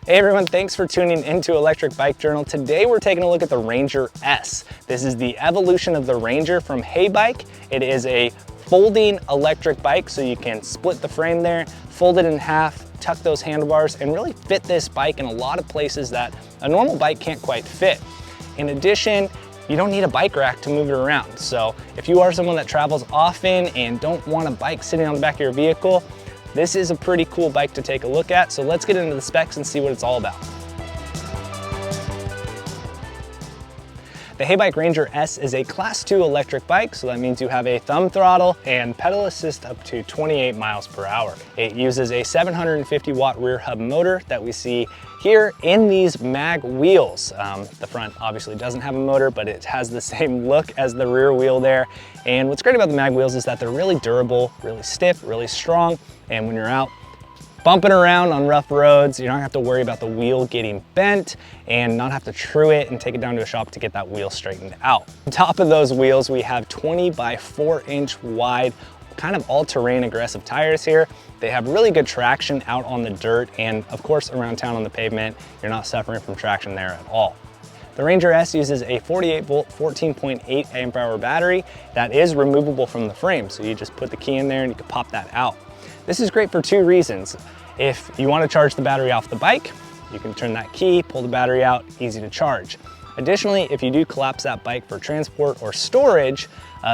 Hey everyone, thanks for tuning into Electric Bike Journal. Today we're taking a look at the Ranger S. This is the evolution of the Ranger from HeyBike. It is a folding electric bike, so you can split the frame there, fold it in half, tuck those handlebars, and really fit this bike in a lot of places that a normal bike can't quite fit. In addition, you don't need a bike rack to move it around. So if you are someone that travels often and don't want a bike sitting on the back of your vehicle, this is a pretty cool bike to take a look at. So let's get into the specs and see what it's all about. The HeyBike Ranger S is a Class 2 electric bike, so that means you have a thumb throttle and pedal assist up to 28 miles per hour. It uses a 750 watt rear hub motor that we see here in these mag wheels. The front obviously doesn't have a motor, but it has the same look as the rear wheel there. And what's great about the mag wheels is that they're really durable, really stiff, really strong, and when you're out bumping around on rough roads, you don't have to worry about the wheel getting bent and not have to true it and take it down to a shop to get that wheel straightened out. On top of those wheels, we have 20 by 4 inch wide, kind of all-terrain aggressive tires here. They have really good traction out on the dirt, and of course around town on the pavement, you're not suffering from traction there at all. The Ranger S uses a 48 volt, 14.8 amp hour battery that is removable from the frame. So you just put the key in there and you can pop that out. This is great for two reasons. If you want to charge the battery off the bike, you can turn that key, pull the battery out, easy to charge. Additionally, if you do collapse that bike for transport or storage,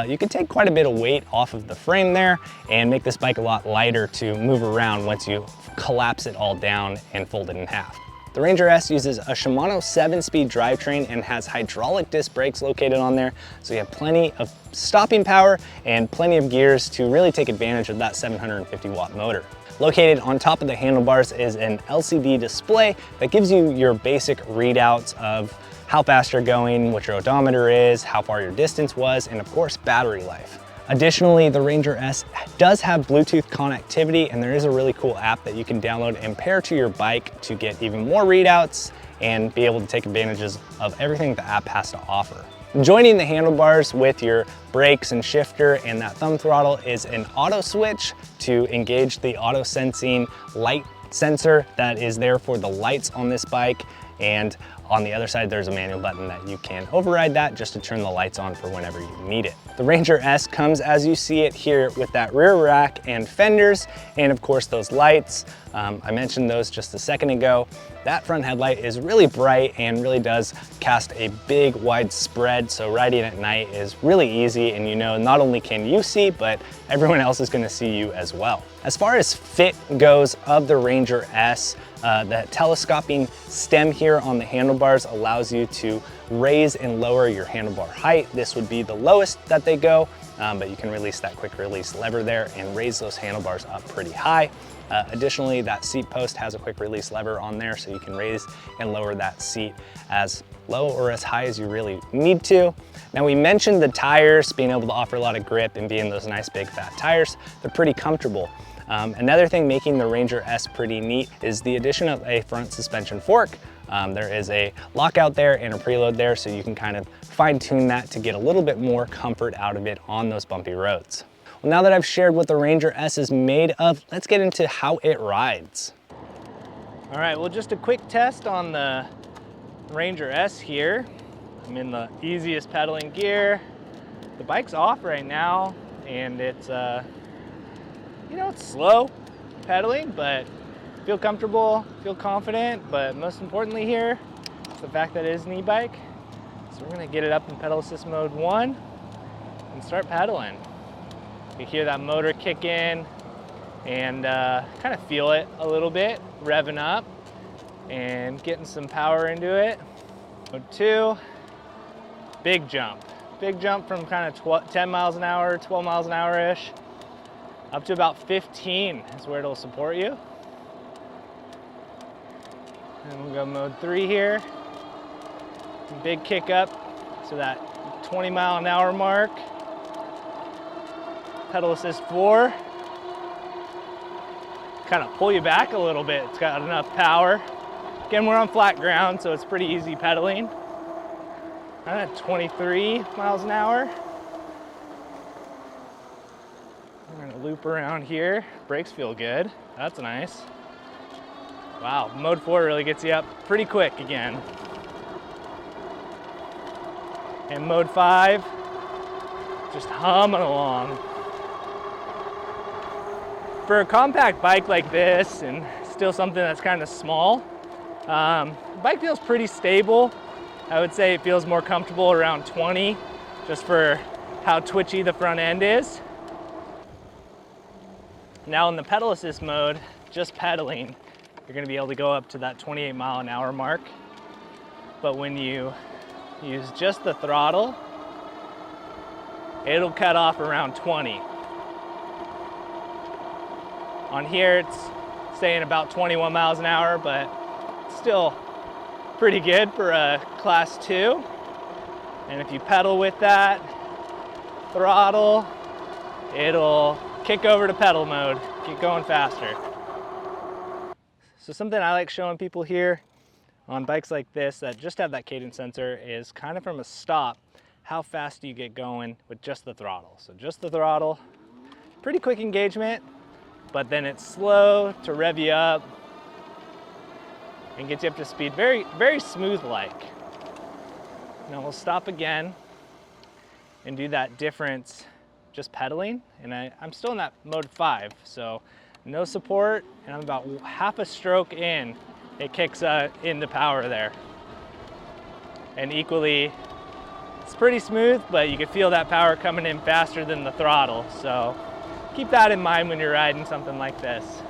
you can take quite a bit of weight off of the frame there and make this bike a lot lighter to move around once you collapse it all down and fold it in half. The Ranger S uses a Shimano 7-speed drivetrain and has hydraulic disc brakes located on there, so you have plenty of stopping power and plenty of gears to really take advantage of that 750 watt motor. Located on top of the handlebars is an LCD display that gives you your basic readouts of how fast you're going, what your odometer is, how far your distance was, and of course, battery life. Additionally, the Ranger S does have Bluetooth connectivity, and there is a really cool app that you can download and pair to your bike to get even more readouts and be able to take advantages of everything the app has to offer. Joining the handlebars with your brakes and shifter and that thumb throttle is an auto switch to engage the auto sensing light sensor that is there for the lights on this bike. And on the other side, there's a manual button that you can override that just to turn the lights on for whenever you need it. The Ranger S comes as you see it here with that rear rack and fenders, and of course those lights. I mentioned those just a second ago. That front headlight is really bright and really does cast a big wide spread, so riding at night is really easy, and you know not only can you see, but everyone else is gonna see you as well. As far as fit goes of the Ranger S, the telescoping stem here on the handlebars allows you to raise and lower your handlebar height. This would be the lowest that they go, but you can release that quick release lever there and raise those handlebars up pretty high. Additionally, that seat post has a quick release lever on there, so you can raise and lower that seat as low or as high as you really need to. Now, we mentioned the tires being able to offer a lot of grip and being those nice big fat tires. They're pretty comfortable. Another thing making the Ranger S pretty neat is the addition of a front suspension fork. There is a lockout there and a preload there, so you can kind of fine tune that to get a little bit more comfort out of it on those bumpy roads. Well, now that I've shared what the Ranger S is made of, let's get into how it rides. All right, well, just a quick test on the Ranger S here. I'm in the easiest pedaling gear. The bike's off right now, and it's you know, it's slow pedaling, but feel comfortable, feel confident, but most importantly here, it's the fact that it is an e-bike. So we're gonna get it up in pedal assist mode 1 and start pedaling. You hear that motor kick in and kind of feel it a little bit, revving up and getting some power into it. Mode 2, big jump. Big jump from kind of 10 miles an hour, 12 miles an hour-ish, up to about 15 is where it'll support you. And we'll go mode 3 here. Big kick up to that 20 mile an hour mark. Pedal assist 4. Kind of pull you back a little bit. It's got enough power. Again, we're on flat ground, so it's pretty easy pedaling. I'm at 23 miles an hour. We're gonna loop around here. Brakes feel good. That's nice. Wow, mode 4 really gets you up pretty quick again. And mode 5, just humming along. For a compact bike like this, and still something that's kind of small, the bike feels pretty stable. I would say it feels more comfortable around 20, just for how twitchy the front end is. Now in the pedal assist mode, just pedaling, you're gonna be able to go up to that 28 mile an hour mark. But when you use just the throttle, it'll cut off around 20. On here, it's saying about 21 miles an hour, but still pretty good for a class 2. And if you pedal with that throttle, it'll kick over to pedal mode, get going faster. So something I like showing people here on bikes like this that just have that cadence sensor is kind of from a stop, how fast do you get going with just the throttle. So just the throttle, pretty quick engagement, but then it's slow to rev you up and gets you up to speed, very, very smooth like. Now we'll stop again and do that difference just pedaling, and I'm still in that mode 5, so no support, and I'm about half a stroke in, it kicks into power there. And equally, it's pretty smooth, but you can feel that power coming in faster than the throttle, so keep that in mind when you're riding something like this.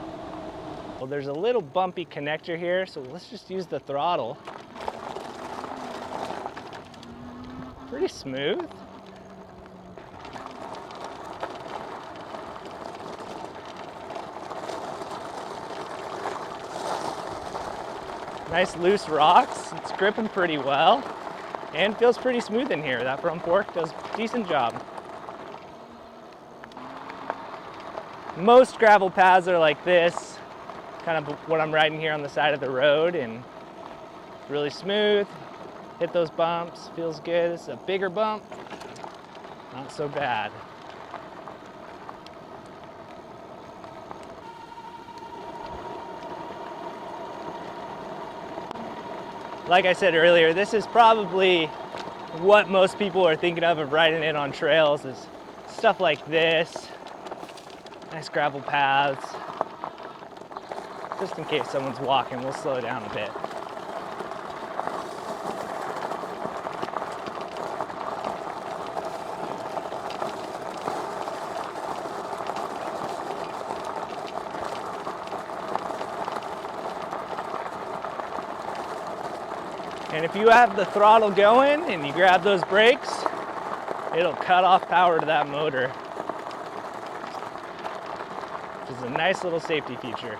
Well, there's a little bumpy connector here, so let's just use the throttle. Pretty smooth. Nice loose rocks, it's gripping pretty well and feels pretty smooth in here. That front fork does a decent job. Most gravel paths are like this, kind of what I'm riding here on the side of the road, and it's really smooth. Hit those bumps, feels good. It's a bigger bump, not so bad. Like I said earlier, this is probably what most people are thinking of riding it on trails, is stuff like this. Nice gravel paths. Just in case someone's walking, we'll slow down a bit. And if you have the throttle going and you grab those brakes, it'll cut off power to that motor, which is a nice little safety feature.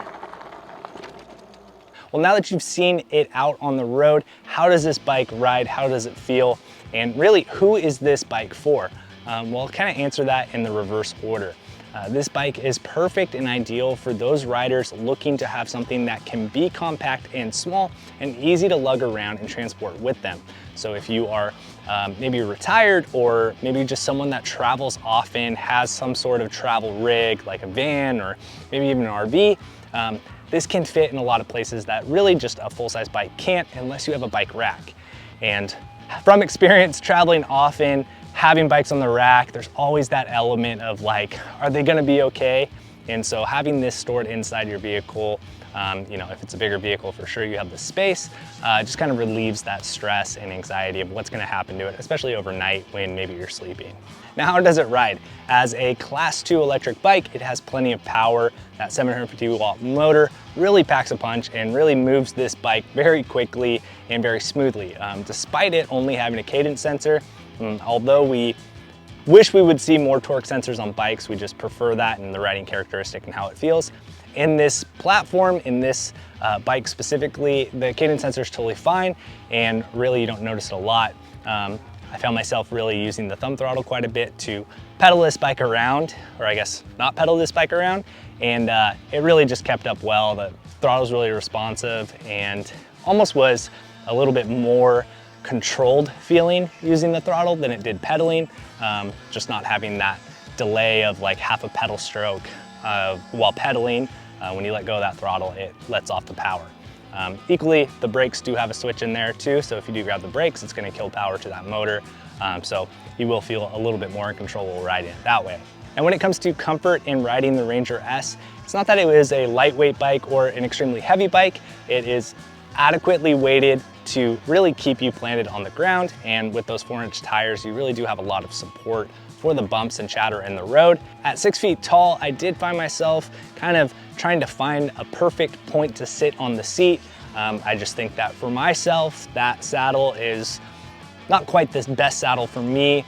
Well, now that you've seen it out on the road, how does this bike ride? How does it feel? And really, who is this bike for? Well, I'll kind of answer that in the reverse order. This bike is perfect and ideal for those riders looking to have something that can be compact and small and easy to lug around and transport with them. So if you are maybe retired, or maybe just someone that travels often, has some sort of travel rig like a van or maybe even an RV, this can fit in a lot of places that really just a full-size bike can't, unless you have a bike rack. And from experience traveling often, having bikes on the rack, there's always that element of like, are they gonna be okay? And so having this stored inside your vehicle, you know, if it's a bigger vehicle, for sure you have the space, just kind of relieves that stress and anxiety of what's gonna happen to it, especially overnight when maybe you're sleeping. Now, how does it ride? As a class 2 electric bike, it has plenty of power. That 750 watt motor really packs a punch and really moves this bike very quickly and very smoothly. Despite it only having a cadence sensor, although we wish we would see more torque sensors on bikes, we just prefer that in the riding characteristic and how it feels. In this platform, in this bike specifically, the cadence sensor is totally fine, and really you don't notice it a lot. I found myself really using the thumb throttle quite a bit to pedal this bike around, or I guess not pedal this bike around, and it really just kept up well. The throttle's really responsive and almost was a little bit more controlled feeling using the throttle than it did pedaling, just not having that delay of like half a pedal stroke while pedaling. When you let go of that throttle, it lets off the power. Equally, the brakes do have a switch in there too, so if you do grab the brakes, it's going to kill power to that motor. So you will feel a little bit more in control while riding it that way. And when it comes to comfort in riding the Ranger S, it's not that it is a lightweight bike or an extremely heavy bike. It is adequately weighted to really keep you planted on the ground. And with those 4-inch tires, you really do have a lot of support for the bumps and chatter in the road. At 6 feet tall, I did find myself kind of trying to find a perfect point to sit on the seat. I just think that for myself, that saddle is not quite the best saddle for me,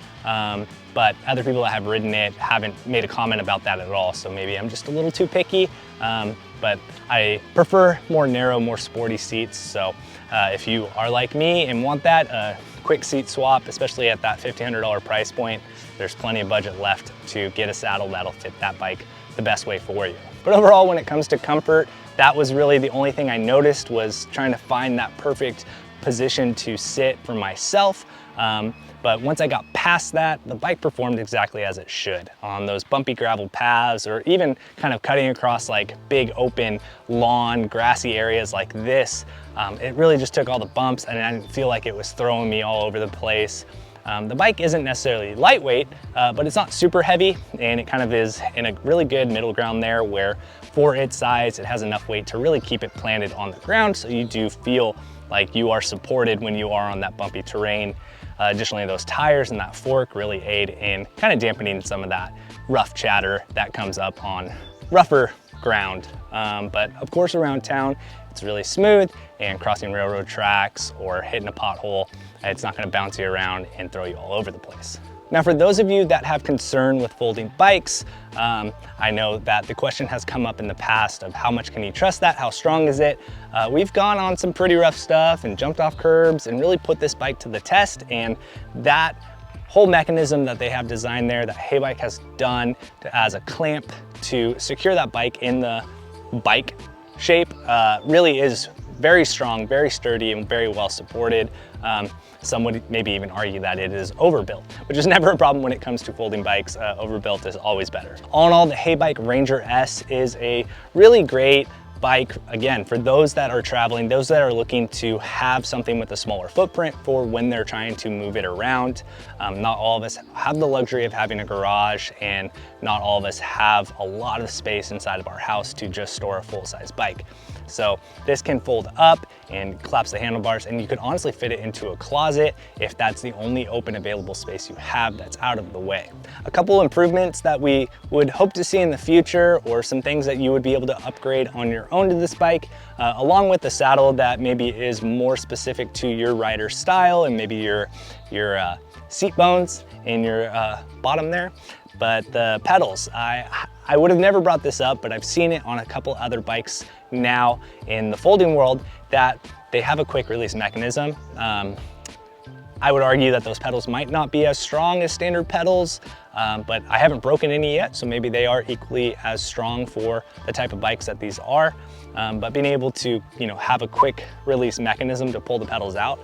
but other people that have ridden it haven't made a comment about that at all. So maybe I'm just a little too picky, but I prefer more narrow, more sporty seats. So if you are like me and want that quick seat swap, especially at that $1,500 price point, there's plenty of budget left to get a saddle that'll fit that bike the best way for you. But overall, when it comes to comfort, that was really the only thing I noticed, was trying to find that perfect position to sit for myself. But once I got past that, the bike performed exactly as it should. On those bumpy gravel paths, or even kind of cutting across like big open lawn, grassy areas like this, it really just took all the bumps and I didn't feel like it was throwing me all over the place. The bike isn't necessarily lightweight, but it's not super heavy, and it kind of is in a really good middle ground there, where for its size, it has enough weight to really keep it planted on the ground, so you do feel like you are supported when you are on that bumpy terrain. Additionally, those tires and that fork really aid in kind of dampening some of that rough chatter that comes up on rougher ground. But of course, around town, it's really smooth, and crossing railroad tracks or hitting a pothole, it's not gonna bounce you around and throw you all over the place. Now, for those of you that have concern with folding bikes, I know that the question has come up in the past of how much can you trust that? How strong is it? We've gone on some pretty rough stuff and jumped off curbs and really put this bike to the test, and that whole mechanism that they have designed there, that HeyBike has done as a clamp to secure that bike in the bike shape, really is very strong, very sturdy, and very well supported. Some would maybe even argue that it is overbuilt, which is never a problem when it comes to folding bikes. Overbuilt is always better. All in all, the HeyBike Ranger S is a really great bike, again, for those that are traveling, those that are looking to have something with a smaller footprint for when they're trying to move it around. Not all of us have the luxury of having a garage, and not all of us have a lot of space inside of our house to just store a full-size bike. So this can fold up and collapse the handlebars, and you could honestly fit it into a closet if that's the only open available space you have that's out of the way. A couple improvements that we would hope to see in the future, or some things that you would be able to upgrade on your own to this bike, along with the saddle that maybe is more specific to your rider style and maybe your seat bones and your bottom there. But the pedals, I would have never brought this up, but I've seen it on a couple other bikes now in the folding world, that they have a quick release mechanism. I would argue that those pedals might not be as strong as standard pedals, but I haven't broken any yet, so maybe they are equally as strong for the type of bikes that these are. But being able to, have a quick release mechanism to pull the pedals out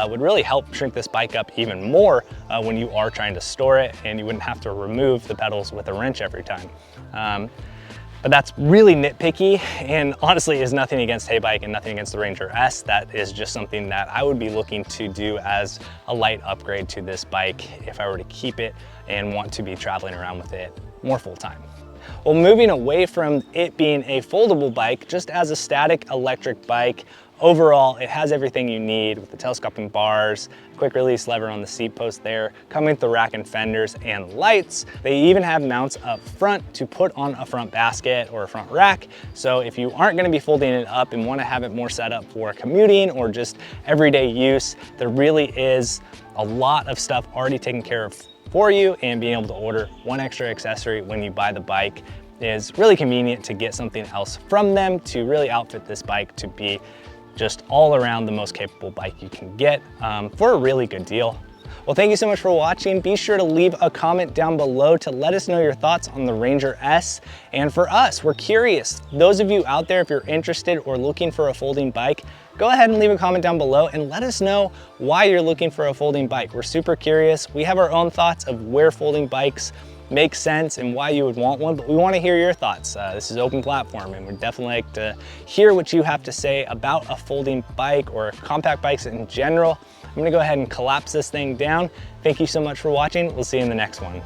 would really help shrink this bike up even more when you are trying to store it, and you wouldn't have to remove the pedals with a wrench every time. But that's really nitpicky, and honestly is nothing against HeyBike and nothing against the Ranger S. That is just something that I would be looking to do as a light upgrade to this bike if I were to keep it and want to be traveling around with it more full time. Well, moving away from it being a foldable bike, just as a static electric bike, overall, it has everything you need with the telescoping bars, quick release lever on the seat post there, coming with the rack and fenders and lights. They even have mounts up front to put on a front basket or a front rack. So if you aren't gonna be folding it up and wanna have it more set up for commuting or just everyday use, there really is a lot of stuff already taken care of for you, and being able to order one extra accessory when you buy the bike is really convenient to get something else from them to really outfit this bike to be just all around the most capable bike you can get for a really good deal. Well, thank you so much for watching. Be sure to leave a comment down below to let us know your thoughts on the Ranger S. And for us, we're curious. Those of you out there, if you're interested or looking for a folding bike, go ahead and leave a comment down below and let us know why you're looking for a folding bike. We're super curious. We have our own thoughts of where folding bikes makes sense and why you would want one, but we want to hear your thoughts. This is open platform, and we'd definitely like to hear what you have to say about a folding bike or compact bikes in general. I'm gonna go ahead and collapse this thing down. Thank you so much for watching. We'll see you in the next one.